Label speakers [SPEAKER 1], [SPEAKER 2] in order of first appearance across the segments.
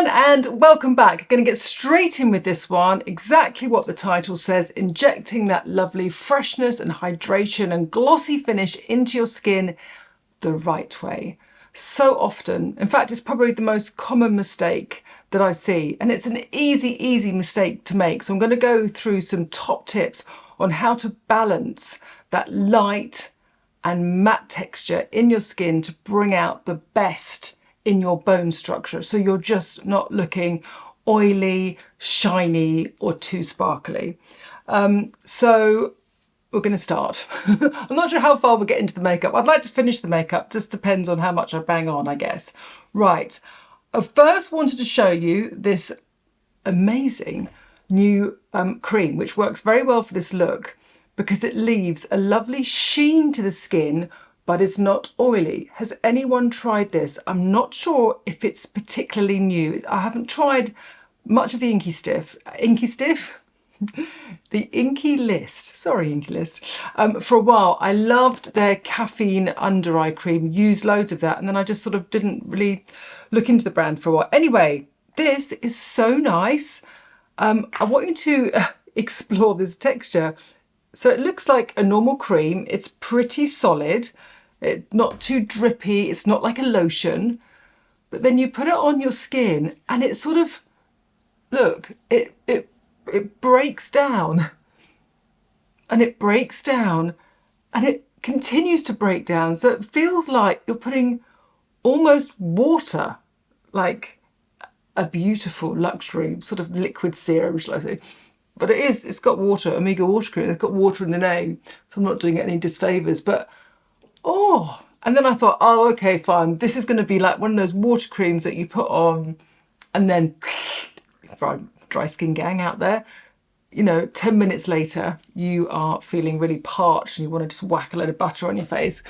[SPEAKER 1] everyone, and welcome back. Going to get straight in with this one. Exactly what the title says, injecting that lovely freshness and hydration and glossy finish into your skin the right way. So often, in fact, it's probably the most common mistake that I see, and it's an easy mistake to make. So I'm going to go through some top tips on how to balance that light and matte texture in your skin to bring out the best in your bone structure, so you're just not looking oily, shiny, or too sparkly. So we're going to start. I'm not sure how far we'll get into the makeup. I'd like to finish the makeup, just depends on how much I bang on, I guess. Right, I first wanted to show you this amazing new cream, which works very well for this look because it leaves a lovely sheen to the skin, but it's not oily. Has anyone tried this? I'm not sure if it's particularly new. I haven't tried much of the Inky Stiff. The Inky List, sorry Inky List, for a while. I loved their caffeine under eye cream, used loads of that, and then I just sort of didn't really look into the brand for a while. Anyway, this is so nice. I want you to explore this texture. So it looks like a normal cream. It's pretty solid. It's not too drippy, it's not like a lotion, but then you put it on your skin and it sort of, look, it breaks down and it breaks down and it continues to break down. So it feels like you're putting almost water, like a beautiful luxury sort of liquid serum, shall I say. But it's got water, Omega water cream, it's got water in the name, so I'm not doing it any disfavours, but oh, and then I thought, oh, okay, fine. This is going to be like one of those water creams that you put on and then, for our dry skin gang out there, you know, 10 minutes later, you are feeling really parched and you want to just whack a load of butter on your face,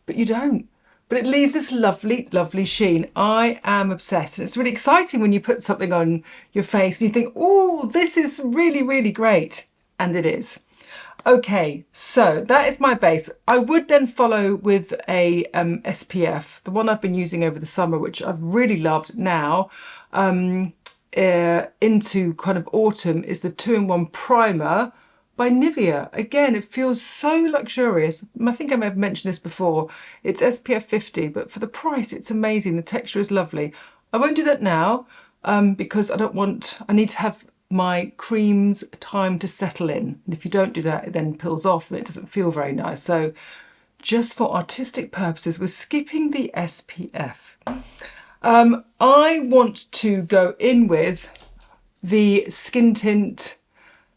[SPEAKER 1] but you don't. But it leaves this lovely sheen. I am obsessed. And it's really exciting when you put something on your face and you think, oh, this is really great. And it is. Okay, so that is my base. I would then follow with a SPF, the one I've been using over the summer, which I've really loved now, into kind of autumn, is the 2-in-1 primer by Nivea. Again, it feels so luxurious. I think I may have mentioned this before. It's SPF 50, but for the price, it's amazing. The texture is lovely. I won't do that now because I need to have my creams time to settle in. And if you don't do that, it then peels off and it doesn't feel very nice. So just for artistic purposes, we're skipping the SPF. I want to go in with the skin tint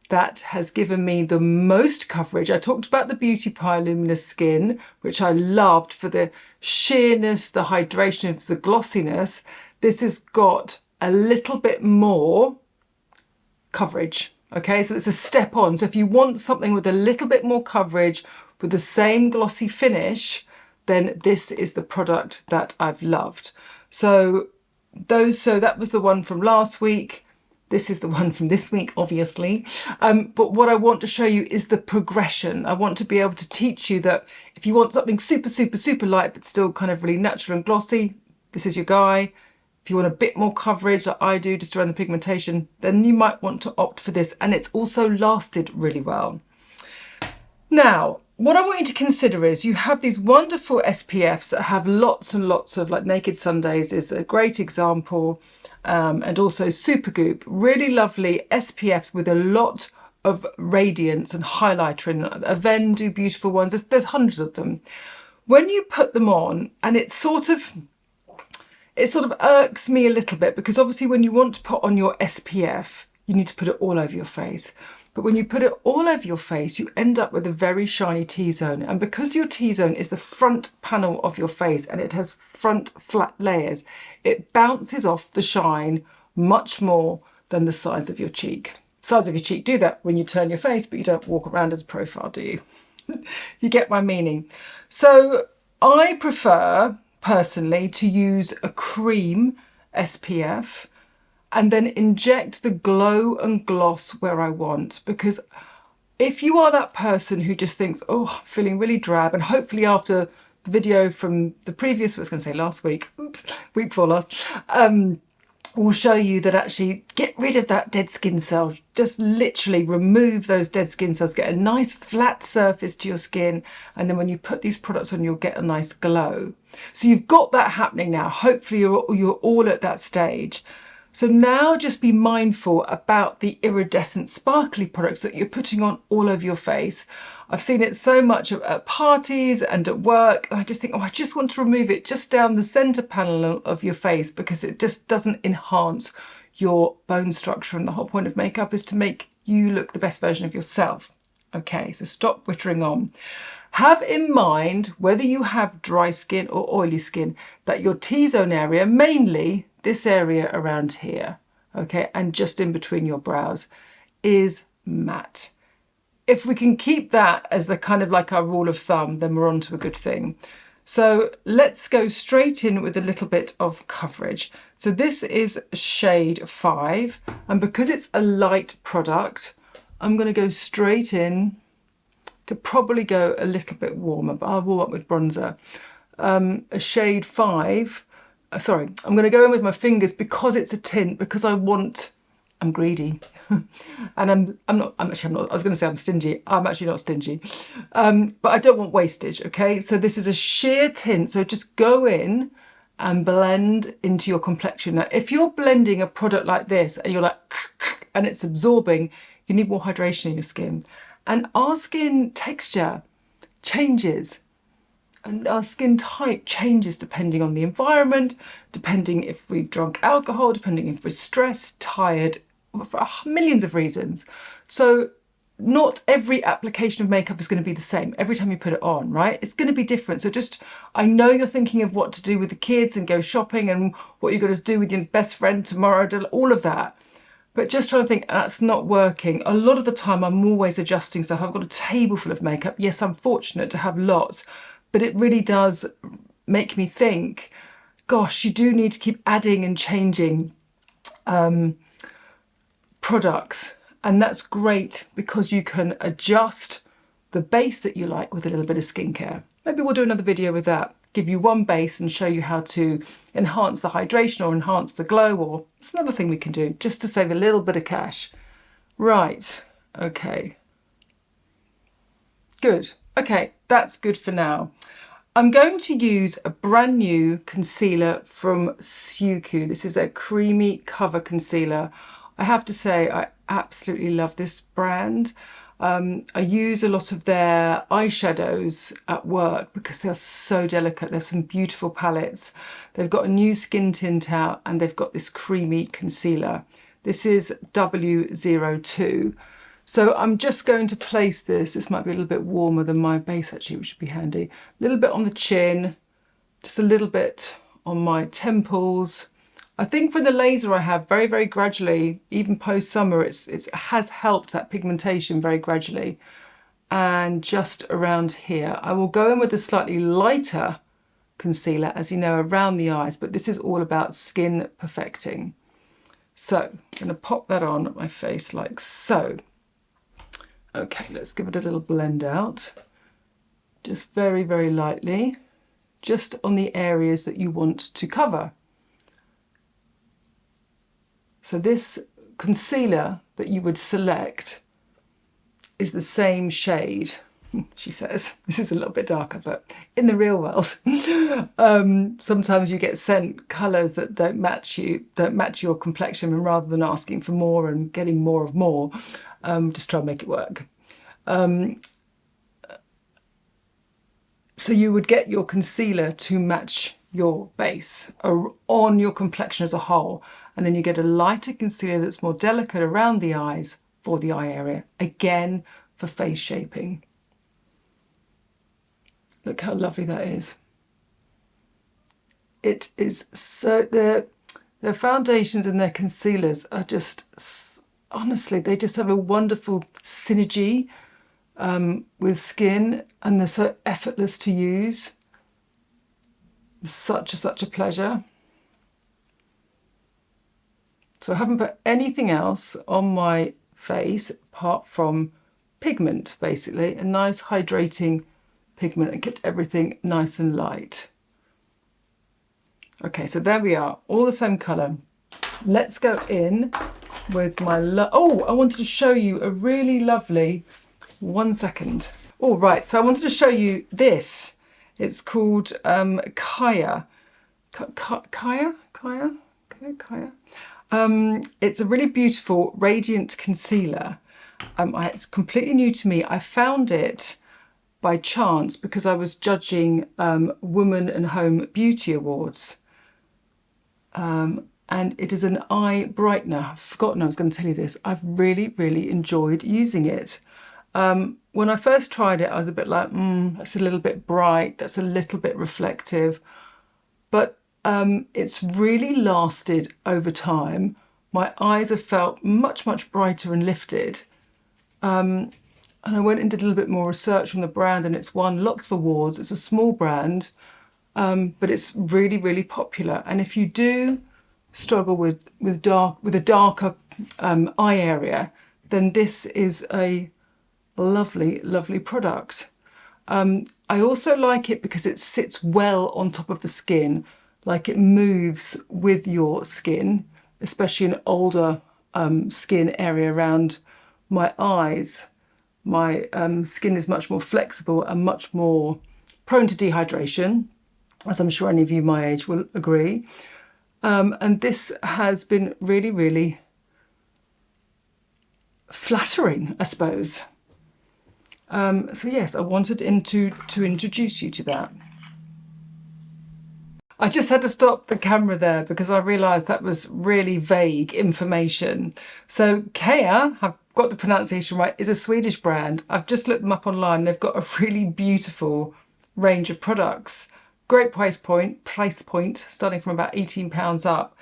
[SPEAKER 1] that has given me the most coverage. I talked about the Beauty Pie Luminous Skin, which I loved for the sheerness, the hydration, the glossiness. This has got a little bit more coverage. Okay, so it's a step on. So if you want something with a little bit more coverage with the same glossy finish, then this is the product that I've loved. So that was the one from last week. This is the one from this week, obviously. But what I want to show you is the progression. I want to be able to teach you that if you want something super light, but still kind of really natural and glossy, this is your guy. If you want a bit more coverage like I do, just around the pigmentation, then you might want to opt for this. And it's also lasted really well. Now, what I want you to consider is you have these wonderful SPFs that have lots and lots of, like Naked Sundays is a great example. And also Supergoop, really lovely SPFs with a lot of radiance and highlighter in. Aven do beautiful ones. There's hundreds of them. When you put them on, and it sort of irks me a little bit because obviously when you want to put on your SPF, you need to put it all over your face. But when you put it all over your face, you end up with a very shiny T-zone. And because your T-zone is the front panel of your face and it has front flat layers, it bounces off the shine much more than the sides of your cheek. Sides of your cheek do that when you turn your face, but you don't walk around as a profile, do you? You get my meaning. So I prefer personally to use a cream SPF and then inject the glow and gloss where I want, because if you are that person who just thinks, oh, I'm feeling really drab, and hopefully after the video from the previous, I was going to say last week, oops, week before last, will show you that actually get rid of that dead skin cell. Just literally remove those dead skin cells, get a nice flat surface to your skin, and then when you put these products on, you'll get a nice glow. So you've got that happening now. Hopefully you're all at that stage. So now just be mindful about the iridescent sparkly products that you're putting on all over your face. I've seen it so much at parties and at work. I just think, oh, I just want to remove it just down the center panel of your face because it just doesn't enhance your bone structure. And the whole point of makeup is to make you look the best version of yourself. Okay, so stop glittering on. Have in mind, whether you have dry skin or oily skin, that your T-zone area, mainly this area around here, okay, and just in between your brows, is matte. If we can keep that as the kind of like our rule of thumb, then we're on to a good thing. So let's go straight in with a little bit of coverage. So this is shade 5, and because it's a light product, I'm going to go straight in. Could probably go a little bit warmer, but I'll warm up with bronzer. A shade 5. Sorry, I'm going to go in with my fingers because it's a tint, because I'm greedy. And I was going to say I'm stingy. I'm actually not stingy. But I don't want wastage, okay? So this is a sheer tint. So just go in and blend into your complexion. Now, if you're blending a product like this and you're like, and it's absorbing, you need more hydration in your skin. And our skin texture changes. And our skin type changes depending on the environment, depending if we've drunk alcohol, depending if we're stressed, tired, for millions of reasons. So not every application of makeup is going to be the same every time you put it on, right? It's going to be different. So just, I know you're thinking of what to do with the kids and go shopping and what you're going to do with your best friend tomorrow, all of that. But just trying to think, that's not working. A lot of the time I'm always adjusting stuff. I've got a table full of makeup. Yes, I'm fortunate to have lots, but it really does make me think, gosh, you do need to keep adding and changing products. And that's great because you can adjust the base that you like with a little bit of skincare. Maybe we'll do another video with that. Give you one base and show you how to enhance the hydration or enhance the glow, or it's another thing we can do just to save a little bit of cash. Right, okay. Good. Okay, that's good for now. I'm going to use a brand new concealer from Suku. This is a creamy cover concealer. I have to say, I absolutely love this brand. I use a lot of their eyeshadows at work because they're so delicate. There's some beautiful palettes. They've got a new skin tint out and they've got this creamy concealer. This is W02. So I'm just going to place this. This might be a little bit warmer than my base actually, which would be handy. A little bit on the chin, just a little bit on my temples. I think for the laser I have very, very gradually, even post-summer, it has helped that pigmentation very gradually. And just around here, I will go in with a slightly lighter concealer, as you know, around the eyes, but this is all about skin perfecting. So I'm going to pop that on my face like so. Okay, let's give it a little blend out. Just very, very lightly, just on the areas that you want to cover. So this concealer that you would select is the same shade, she says. This is a little bit darker, but in the real world, sometimes you get sent colours that don't match your complexion, and rather than asking for more and getting more of more, just try and make it work. So you would get your concealer to match your base on your complexion as a whole, and then you get a lighter concealer that's more delicate around the eyes for the eye area, again for face shaping. Look how lovely that is. It is so, their foundations and their concealers are just, honestly, they just have a wonderful synergy with skin, and they're so effortless to use. Such a pleasure. So I haven't put anything else on my face apart from pigment, basically, a nice hydrating pigment, and kept everything nice and light. Okay, so there we are, all the same colour. let's go in with my, oh, I wanted to show you a really lovely, 1 second. All right, so I wanted to show you this. It's called Kaya. Kaya? It's a really beautiful radiant concealer. It's completely new to me. I found it by chance because I was judging Woman and Home Beauty Awards. And it is an eye brightener. I've forgotten I was going to tell you this. I've really, really enjoyed using it. When I first tried it, I was a bit like, that's a little bit bright, that's a little bit reflective. But it's really lasted over time. My eyes have felt much, much brighter and lifted. And I went and did a little bit more research on the brand, and it's won lots of awards. It's a small brand, but it's really, really popular. And if you do struggle with a darker eye area, then this is a lovely, lovely product. I also like it because it sits well on top of the skin, like it moves with your skin, especially an older skin area around my eyes. My skin is much more flexible and much more prone to dehydration, as I'm sure any of you my age will agree. And this has been really, really flattering, I suppose. So yes, I wanted to introduce you to that. I just had to stop the camera there because I realised that was really vague information. So Kea, I've got the pronunciation right, is a Swedish brand. I've just looked them up online. They've got a really beautiful range of products. Great price point, starting from about £18 up.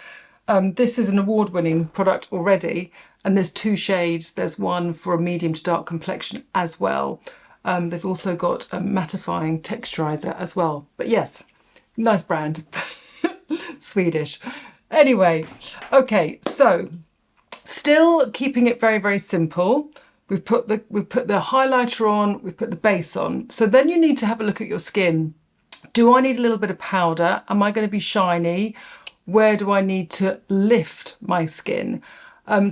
[SPEAKER 1] This is an award-winning product already, and there's 2 shades. There's one for a medium to dark complexion as well. They've also got a mattifying texturizer as well. But yes, nice brand. Swedish. Anyway, okay, so still keeping it very, very simple. We've put the highlighter on, we've put the base on. So then you need to have a look at your skin. Do I need a little bit of powder? Am I going to be shiny? Where do I need to lift my skin?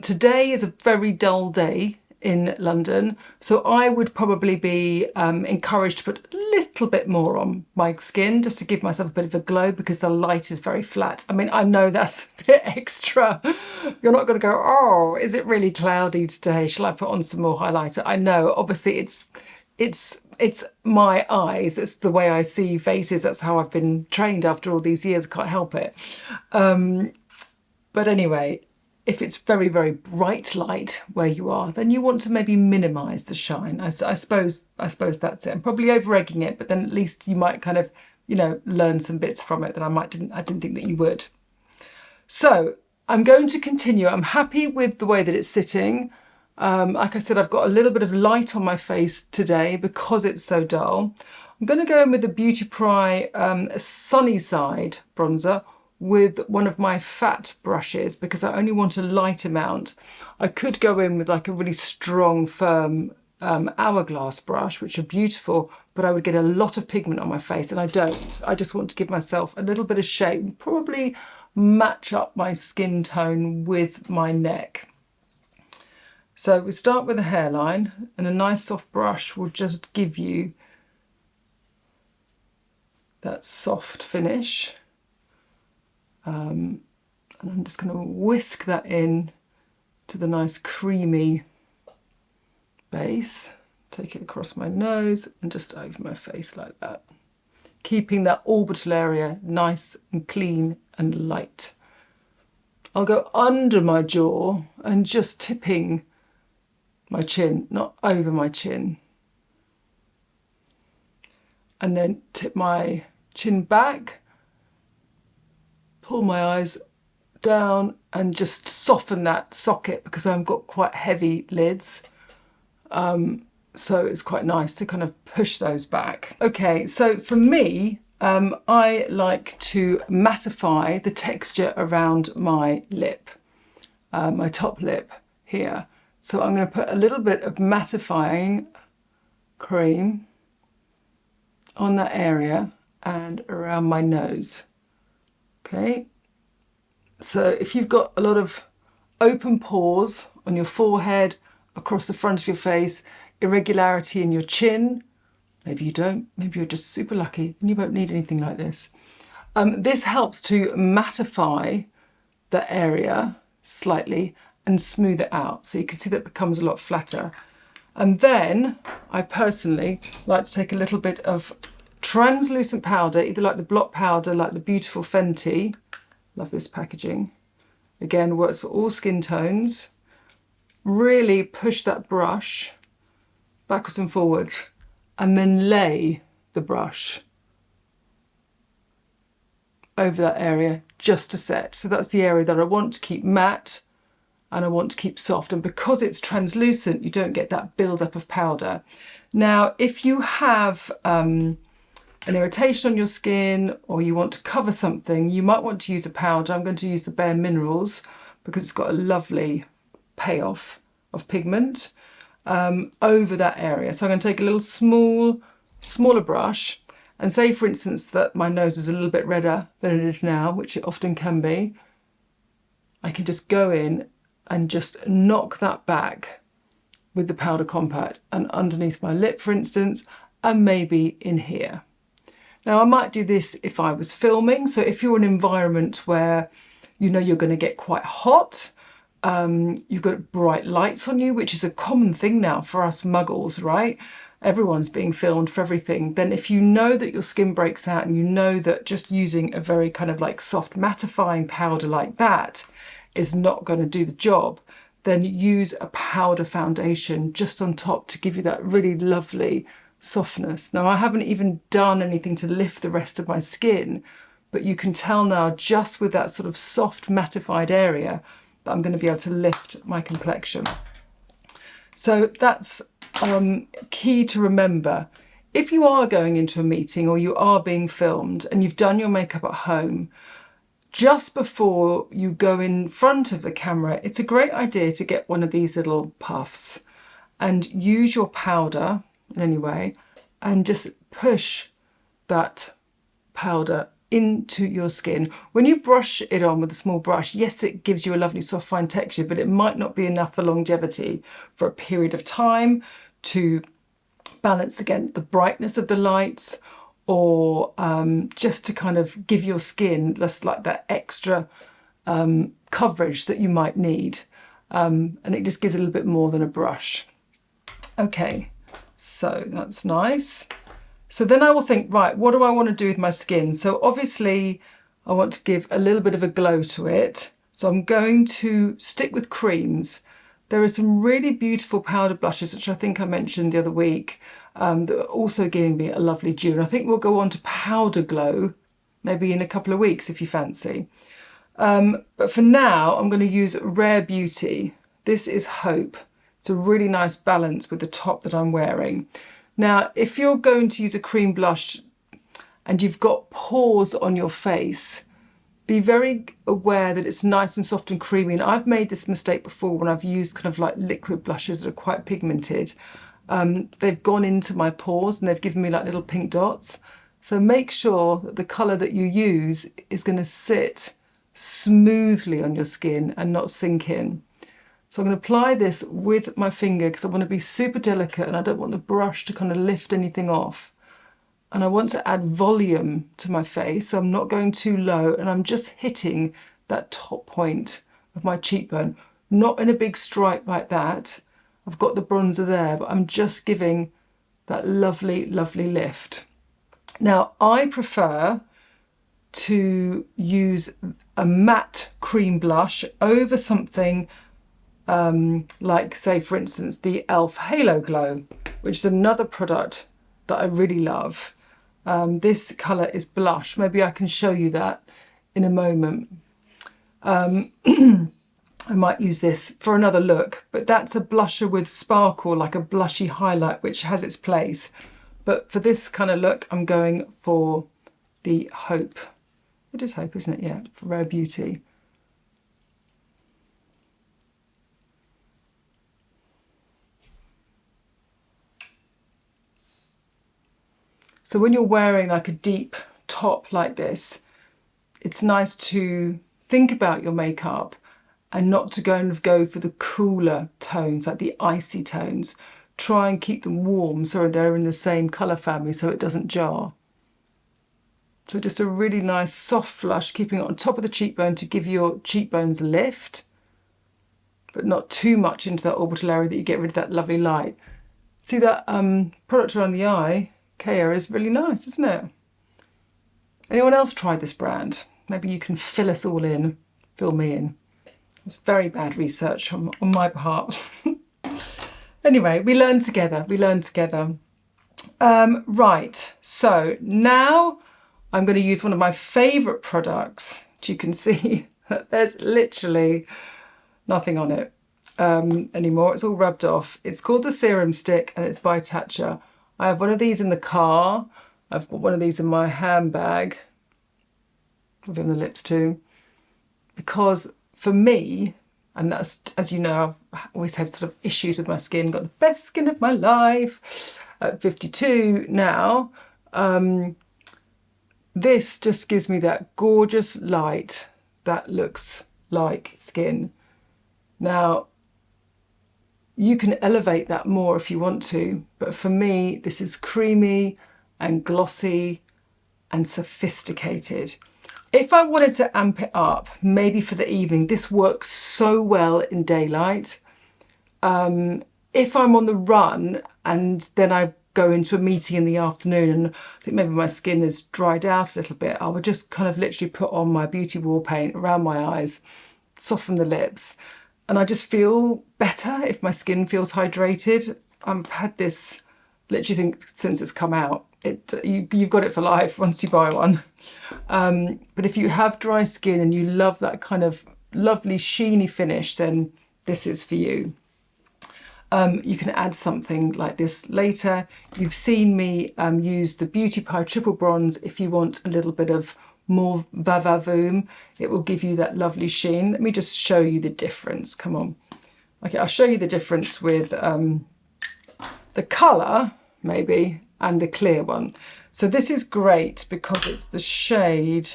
[SPEAKER 1] Today is a very dull day in London, so I would probably be encouraged to put a little bit more on my skin just to give myself a bit of a glow because the light is very flat. I mean, I know that's a bit extra. You're not going to go, oh, is it really cloudy today? Shall I put on some more highlighter? I know, obviously it's my eyes. It's the way I see faces. That's how I've been trained after all these years. I can't help it. But anyway, if it's very, very bright light where you are, then you want to maybe minimise the shine. I suppose that's it. I'm probably over-egging it, but then at least you might kind of, learn some bits from it that I didn't think that you would. So I'm going to continue. I'm happy with the way that it's sitting. Like I said, I've got a little bit of light on my face today because it's so dull. I'm going to go in with the Beauty Pry Sunny Side bronzer with one of my fat brushes because I only want a light amount. I could go in with like a really strong, firm hourglass brush, which are beautiful, but I would get a lot of pigment on my face, and I don't. I just want to give myself a little bit of shape, probably match up my skin tone with my neck. So we start with a hairline, and a nice soft brush will just give you that soft finish. And I'm just going to whisk that in to the nice creamy base. Take it across my nose and just over my face like that. Keeping that orbital area nice and clean and light. I'll go under my jaw and just tipping my chin, not over my chin. And then tip my chin back, pull my eyes down and just soften that socket because I've got quite heavy lids. So it's quite nice to kind of push those back. Okay, so for me, I like to mattify the texture around my lip, my top lip here. So I'm going to put a little bit of mattifying cream on that area and around my nose. Okay, So if you've got a lot of open pores on your forehead, across the front of your face, irregularity in your chin, maybe you don't, maybe you're just super lucky and you won't need anything like this. This helps to mattify the area slightly and smooth it out. So you can see that it becomes a lot flatter. And then I personally like to take a little bit of translucent powder, either like the block powder, like the beautiful Fenty. Love this packaging. Again, works for all skin tones. Really push that brush backwards and forwards and then lay the brush over that area just to set. So that's the area that I want to keep matte and I want to keep soft. And because it's translucent, you don't get that build-up of powder. Now, if you have an irritation on your skin or you want to cover something, you might want to use a powder. I'm going to use the Bare Minerals because it's got a lovely payoff of pigment over that area. So I'm going to take a little smaller brush and say, for instance, that my nose is a little bit redder than it is now, which it often can be. I can just go in and just knock that back with the powder compact and underneath my lip, for instance, and maybe in here. Now, I might do this if I was filming. So if you're in an environment where you know you're going to get quite hot, you've got bright lights on you, which is a common thing now for us muggles, right? Everyone's being filmed for everything. Then if you know that your skin breaks out and you know that just using a very kind of like soft mattifying powder like that is not going to do the job, then use a powder foundation just on top to give you that really lovely softness. Now, I haven't even done anything to lift the rest of my skin, but you can tell now just with that sort of soft mattified area that I'm going to be able to lift my complexion. So that's key to remember. If you are going into a meeting or you are being filmed and you've done your makeup at home, just before you go in front of the camera, it's a great idea to get one of these little puffs and use your powder in any way and just push that powder into your skin. When you brush it on with a small brush, yes, it gives you a lovely soft fine texture, but it might not be enough for longevity for a period of time to balance against the brightness of the lights or just to kind of give your skin just like that extra coverage that you might need. And it just gives a little bit more than a brush. Okay, so that's nice. So then I will think, right, what do I want to do with my skin? So obviously I want to give a little bit of a glow to it. So I'm going to stick with creams. There are some really beautiful powder blushes, which I think I mentioned the other week, that are also giving me a lovely dew. And I think we'll go on to powder glow maybe in a couple of weeks if you fancy. But for now, I'm going to use Rare Beauty. This is Hope. It's a really nice balance with the top that I'm wearing. Now, if you're going to use a cream blush and you've got pores on your face, be very aware that it's nice and soft and creamy. And I've made this mistake before when I've used kind of like liquid blushes that are quite pigmented. They've gone into my pores and they've given me like little pink dots. So make sure that the colour that you use is going to sit smoothly on your skin and not sink in. So I'm going to apply this with my finger because I want to be super delicate and I don't want the brush to kind of lift anything off. And I want to add volume to my face, so I'm not going too low and I'm just hitting that top point of my cheekbone. Not in a big stripe like that. I've got the bronzer there, but I'm just giving that lovely, lovely lift. Now, I prefer to use a matte cream blush over something like, say, for instance, the e.l.f. Halo Glow, which is another product that I really love. This colour is blush. Maybe I can show you that in a moment. I might use this for another look, but that's a blusher with sparkle, like a blushy highlight, which has its place. But for this kind of look, I'm going for the Hope. It is Hope, isn't it? Yeah, for Rare Beauty. So when you're wearing like a deep top like this, it's nice to think about your makeup and not to go for the cooler tones, like the icy tones. Try and keep them warm so they're in the same colour family so it doesn't jar. So just a really nice soft flush, keeping it on top of the cheekbone to give your cheekbones a lift, but not too much into that orbital area that you get rid of that lovely light. See that product around the eye, Kea, is really nice, isn't it? Anyone else tried this brand? Maybe you can fill us all in, fill me in. It's very bad research on my behalf. Anyway, we learn together, right, so now I'm going to use one of my favourite products. You can see that there's literally nothing on it anymore. It's all rubbed off. It's called the Serum Stick and it's by Tatcha. I have one of these in the car. I've got one of these in my handbag. I've on the lips too. Because for me, and that's, as you know, I've always had sort of issues with my skin, got the best skin of my life at 52 now. This just gives me that gorgeous light that looks like skin. Now, you can elevate that more if you want to, but for me, this is creamy and glossy and sophisticated. If I wanted to amp it up, maybe for the evening, this works so well in daylight. If I'm on the run and then I go into a meeting in the afternoon and I think maybe my skin is dried out a little bit, I would just kind of literally put on my beauty wall paint around my eyes, soften the lips, and I just feel better if my skin feels hydrated. I've had this literally think since it's come out. You've got it for life once you buy one. But if you have dry skin and you love that kind of lovely sheeny finish, then this is for you. You can add something like this later. You've seen me use the Beauty Pie Triple Bronze. If you want a little bit of more va-va-voom, it will give you that lovely sheen. Let me just show you the difference. Come on. Okay, I'll show you the difference with the colour, maybe, and the clear one. So this is great because it's the shade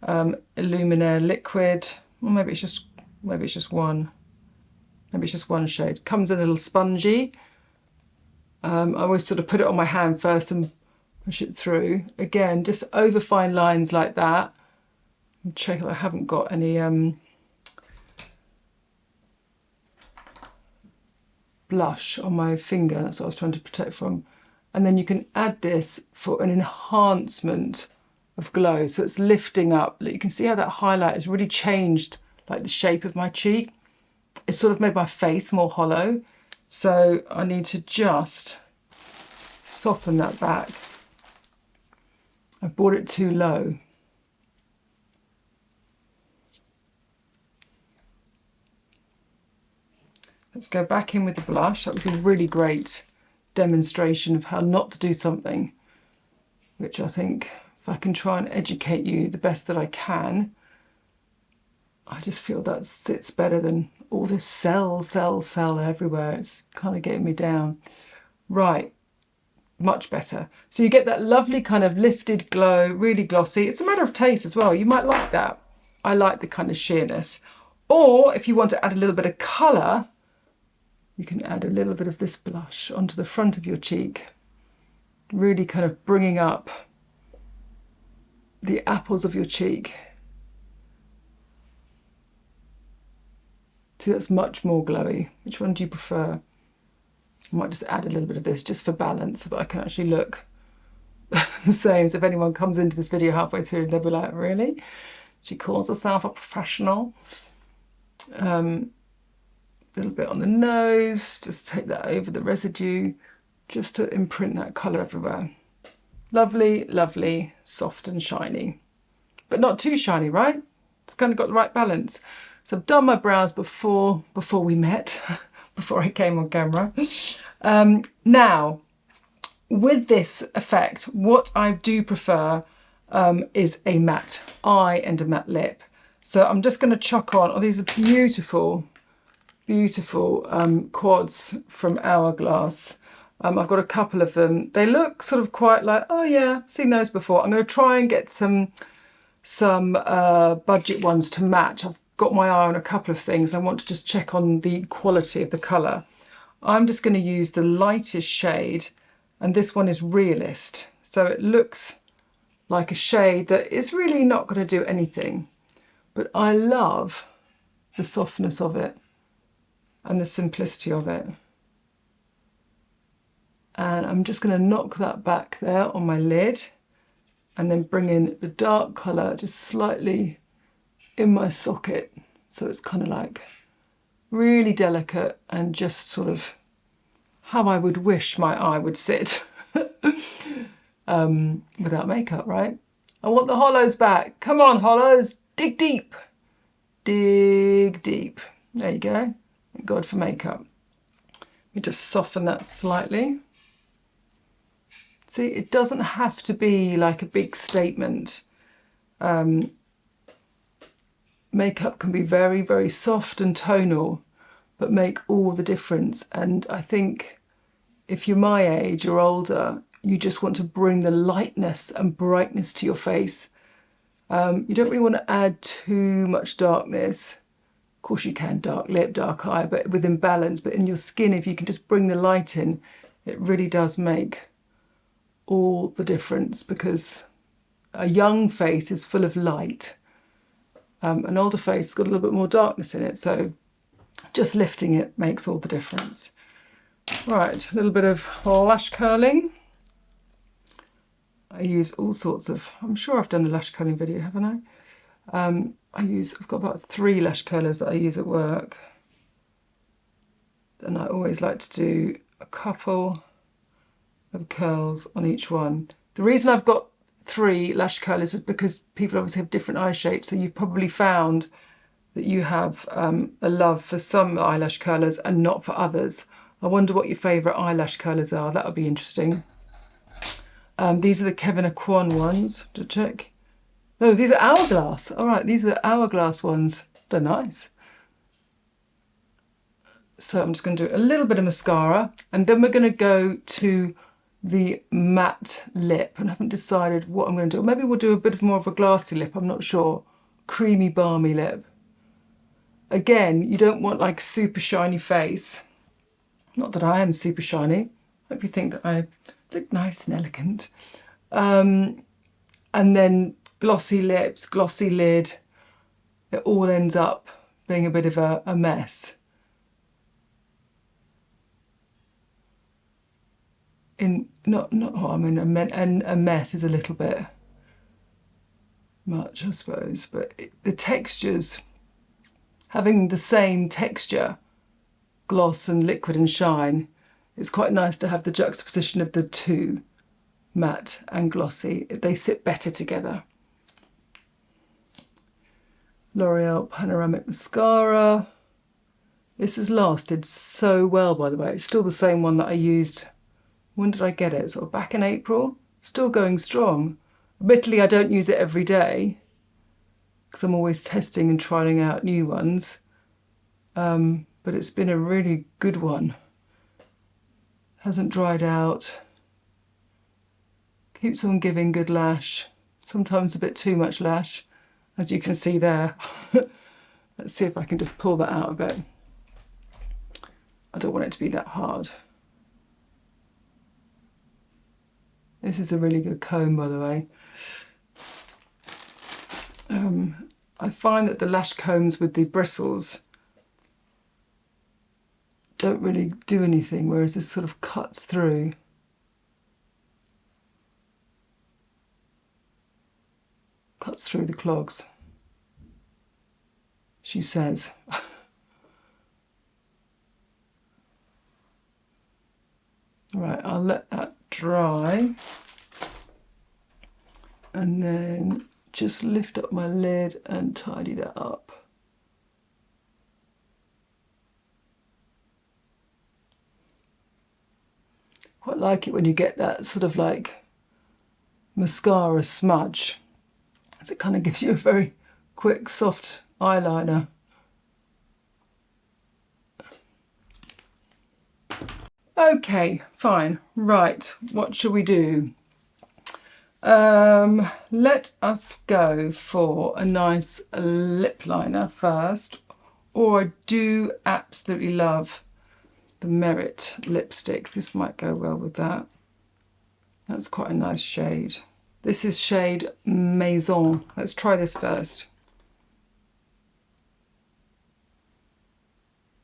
[SPEAKER 1] Illuminaire Liquid. Or maybe it's just one. Maybe it's just one shade. Comes a little spongy. I always sort of put it on my hand first and push it through. Again, just over fine lines like that. Check that I haven't got any blush on my finger. That's what I was trying to protect from. And then you can add this for an enhancement of glow. So it's lifting up. You can see how that highlight has really changed like the shape of my cheek. It's sort of made my face more hollow. So I need to just soften that back. I brought it too low. Let's go back in with the blush. That was a really great demonstration of how not to do something, which I think if I can try and educate you the best that I can, I just feel that sits better than all this cell everywhere. It's kind of getting me down. Right, much better. So you get that lovely kind of lifted glow, really glossy. It's a matter of taste as well. You might like that. I like the kind of sheerness. Or if you want to add a little bit of colour, you can add a little bit of this blush onto the front of your cheek, really kind of bringing up the apples of your cheek. See, that's much more glowy. Which one do you prefer? I might just add a little bit of this just for balance so that I can actually look the same. So if anyone comes into this video halfway through, they'll be like, really? She calls herself a professional. Little bit on the nose, just take that over the residue, just to imprint that colour everywhere. Lovely, lovely, soft and shiny, but not too shiny, right? It's kind of got the right balance. So I've done my brows before we met, before I came on camera. Now, with this effect, what I do prefer is a matte eye and a matte lip. So I'm just going to chuck on, these are beautiful quads from Hourglass. I've got a couple of them. They look sort of quite like, oh yeah, I've seen those before. I'm going to try and get some some budget ones to match. I've got my eye on a couple of things. I want to just check on the quality of the colour. I'm just going to use the lightest shade, and this one is Realist. So it looks like a shade that is really not going to do anything, but I love the softness of it and the simplicity of it. And I'm just going to knock that back there on my lid and then bring in the dark colour just slightly in my socket. So it's kind of like really delicate and just sort of how I would wish my eye would sit without makeup, right? I want the hollows back. Come on, hollows, dig deep. Dig deep. There you go. Thank God for makeup. Let me just soften that slightly. See, it doesn't have to be like a big statement. Makeup can be very, very soft and tonal, but make all the difference. And I think if you're my age or older, you just want to bring the lightness and brightness to your face. You don't really want to add too much darkness. Of course you can, dark lip, dark eye, but within balance. But in your skin, if you can just bring the light in, it really does make all the difference, because a young face is full of light. An older face has got a little bit more darkness in it, so just lifting it makes all the difference. Right, a little bit of lash curling. I use all sorts of, I'm sure I've done a lash curling video, haven't I? I've got about 3 lash curlers that I use at work. And I always like to do a couple of curls on each one. The reason I've got 3 lash curlers is because people obviously have different eye shapes, so you've probably found that you have a love for some eyelash curlers and not for others. I wonder what your favourite eyelash curlers are. That would be interesting. These are the Kevin Aquan ones, to check. No, these are Hourglass. All right, these are the Hourglass ones. They're nice. So I'm just going to do a little bit of mascara, and then we're going to go to the matte lip, and I haven't decided what I'm going to do. Maybe we'll do a bit more of a glassy lip, I'm not sure. Creamy, balmy lip. Again, you don't want like super shiny face. Not that I am super shiny. Hope you think that I look nice and elegant. And then glossy lips, glossy lid. It all ends up being a bit of a mess. A mess is a little bit much, I suppose, but the textures, having the same texture, gloss and liquid and shine, it's quite nice to have the juxtaposition of the two, matte and glossy. They sit better together. L'Oreal Panoramic Mascara. This has lasted so well, by the way. It's still the same one that I used. When did I get it? Sort of back in April. Still going strong. Admittedly, I don't use it every day because I'm always testing and trying out new ones. But it's been a really good one. Hasn't dried out. Keeps on giving good lash. Sometimes a bit too much lash, as you can see there. Let's see if I can just pull that out a bit. I don't want it to be that hard. This is a really good comb, by the way. I find that the lash combs with the bristles don't really do anything, whereas this sort of cuts through. Cuts through the clogs, she says. Right, I'll let that dry. And then just lift up my lid and tidy that up. Quite like it when you get that sort of like mascara smudge, as it kind of gives you a very quick, soft eyeliner. Okay, fine. Right, what shall we do? Let us go for a nice lip liner first. Or I do absolutely love the Merit lipsticks. This might go well with that. That's quite a nice shade. This is shade Maison. Let's try this first.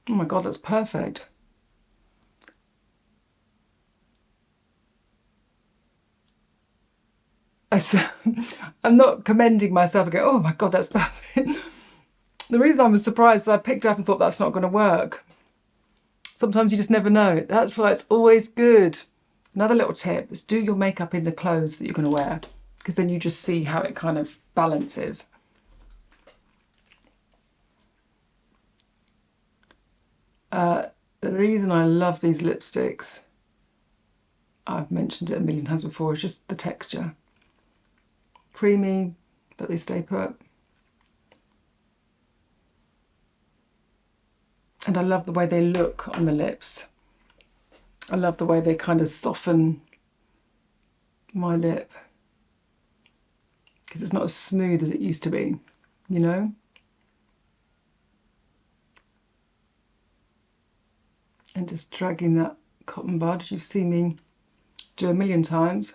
[SPEAKER 1] Oh my God, that's perfect. I'm not commending myself and go, oh my God, that's perfect. The reason I was surprised is I picked it up and thought that's not going to work. Sometimes you just never know. That's why it's always good. Another little tip is do your makeup in the clothes that you're going to wear, because then you just see how it kind of balances. The reason I love these lipsticks, I've mentioned it a million times before, is just the texture. Creamy, but they stay put. And I love the way they look on the lips. I love the way they kind of soften my lip, because it's not as smooth as it used to be, you know? And just dragging that cotton bud, you've seen me do a million times.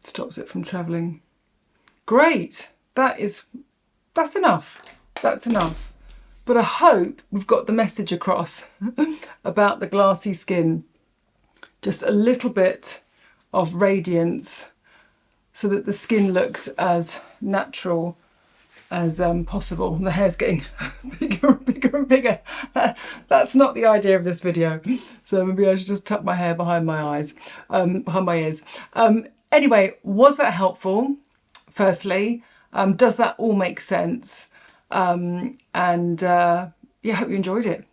[SPEAKER 1] Stops it from travelling. Great, that's enough. That's enough. But I hope we've got the message across about the glassy skin. Just a little bit of radiance so that the skin looks as natural as possible. The hair's getting bigger and bigger and bigger. That's not the idea of this video. So maybe I should just tuck my hair behind my eyes, behind my ears. Anyway, was that helpful? Firstly, does that all make sense? Yeah, I hope you enjoyed it.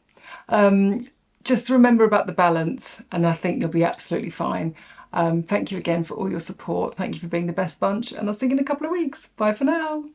[SPEAKER 1] Just remember about the balance, and I think you'll be absolutely fine. Thank you again for all your support. Thank you for being the best bunch, and I'll see you in a couple of weeks. Bye for now.